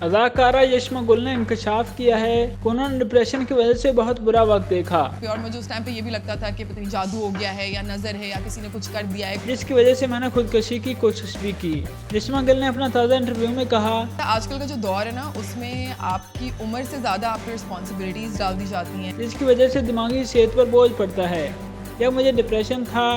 अदाकारा यशमा गुल ने इंकशाफ किया है कि उन्होंने डिप्रेशन की वजह से बहुत बुरा वक्त देखा और मुझे उस टाइम पे ये भी लगता था कि पता नहीं जादू हो गया है या नजर है या किसी ने कुछ कर दिया है, जिसकी वजह से मैंने खुदकशी की कोशिश भी की। यशमा गिल ने अपना ताज़ा इंटरव्यू में कहा, आजकल का जो दौर है ना उसमें आपकी उम्र से ज़्यादा आप पे रिस्पॉन्सिबिलिटीज़ डाल दी जाती हैं, जिसकी वजह से दिमागी सेहत पर बोझ पड़ता है। जब मुझे डिप्रेशन था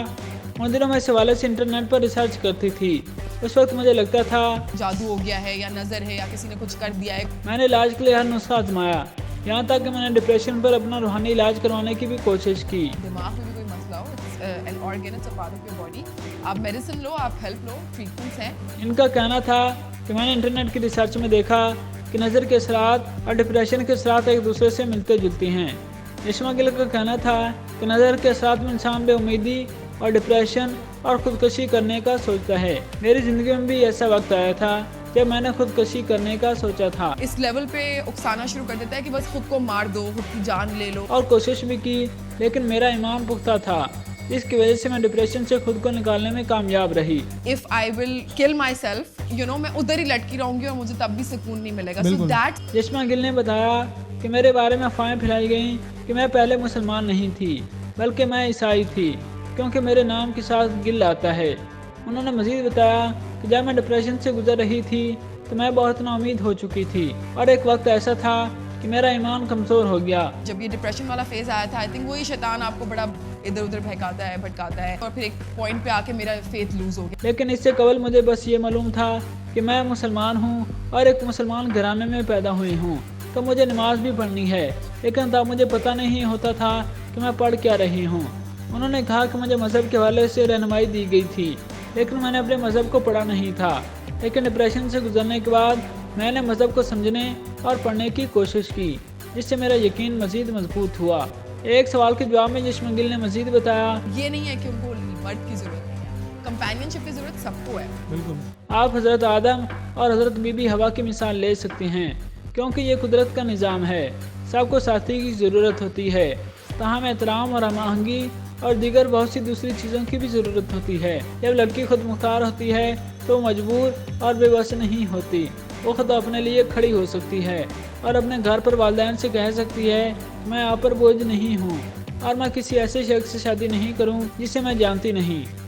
उन दिनों मैं इस हवाले से इंटरनेट पर रिसर्च करती थी। उस वक्त मुझे लगता था जादू हो गया है या नजर है या किसी ने कुछ कर दिया है। मैंने इलाज के लिए हर नुस्खा आजमाया, यहाँ तक कि मैंने डिप्रेशन पर अपना रूहानी इलाज करवाने की भी कोशिश की। दिमाग में भी कोई मसला हो, it's an organ, it's a part of your body. आप मेडिसिन लो, आप हेल्प लो, ट्रीटमेंट्स हैं। इनका कहना था कि मैंने इंटरनेट की रिसर्च में देखा कि नज़र के असरात और डिप्रेशन के असरात एक दूसरे से मिलते जुलते हैं। यशमा गिल का कहना था कि नज़र के असरात में इंसान बेउम्मीदी और डिप्रेशन और खुदकशी करने का सोचता है। मेरी ज़िंदगी में भी ऐसा वक्त आया था जब मैंने खुदकशी करने का सोचा था। इस लेवल पे उकसाना शुरू कर देता है कि बस खुद को मार दो, खुद की जान ले लो। और कोशिश भी की, लेकिन मेरा ईमान पुख्ता था, इसकी वजह से मैं डिप्रेशन से खुद को निकालने में कामयाब रही। If I will kill my self, you know, मैं उधर ही लटकी रहूंगी और मुझे तब भी सुकून नहीं मिलेगा। सो दैट यशमा गिल ने बताया कि मेरे बारे में अफवाहें फैलाई गईं कि मैं पहले मुसलमान नहीं थी बल्कि मैं ईसाई थी, क्योंकि मेरे नाम के साथ गिल आता है। उन्होंने मज़ीद बताया कि जब मैं डिप्रेशन से गुजर रही थी तो मैं बहुत नाउमीद हो चुकी थी और एक वक्त ऐसा था कि मेरा ईमान कमज़ोर हो गया। जब ये डिप्रेशन वाला फेज आया था, आई थिंक वही शैतान आपको बड़ा इधर उधर बहकाता है, भटकाता है, और फिर एक पॉइंट पे आके मेरा फेथ लूज हो गया। लेकिन इससे कबल मुझे बस ये मालूम था कि मैं मुसलमान हूँ और एक मुसलमान घराने में पैदा हुई हूँ, तो मुझे नमाज भी पढ़नी है, लेकिन तब मुझे पता नहीं होता था कि मैं पढ़ क्या रही हूँ। उन्होंने कहा कि मुझे मज़हब के हवाले से रहनुमाई दी गई थी, लेकिन मैंने अपने मज़हब को पढ़ा नहीं था। लेकिन डिप्रेशन से गुजरने के बाद मैंने मज़हब को समझने और पढ़ने की कोशिश की, जिससे मेरा यकीन मज़ीद मजबूत हुआ। एक सवाल के जवाब में यशमा गिल ने मज़ीद बताया, ये नहीं है कि उनको मर्द की ज़रूरत है, कंपेनियनशिप की ज़रूरत सबको है। बिल्कुल आप हज़रत आदम और हज़रत बीबी हवा की मिसाल ले सकते हैं, क्योंकि ये कुदरत का निज़ाम है। सबको साथी की ज़रूरत होती है, तमाम एहतराम और हम-आहंगी और दीगर बहुत सी दूसरी चीज़ों की भी ज़रूरत होती है। जब लड़की खुद मुख्तार होती है तो मजबूर और बेबस नहीं होती, वो खुद अपने लिए खड़ी हो सकती है और अपने घर पर वालिदैन से कह सकती है, मैं आप पर बोझ नहीं हूँ और मैं किसी ऐसे शख्स से शादी नहीं करूँ जिसे मैं जानती नहीं।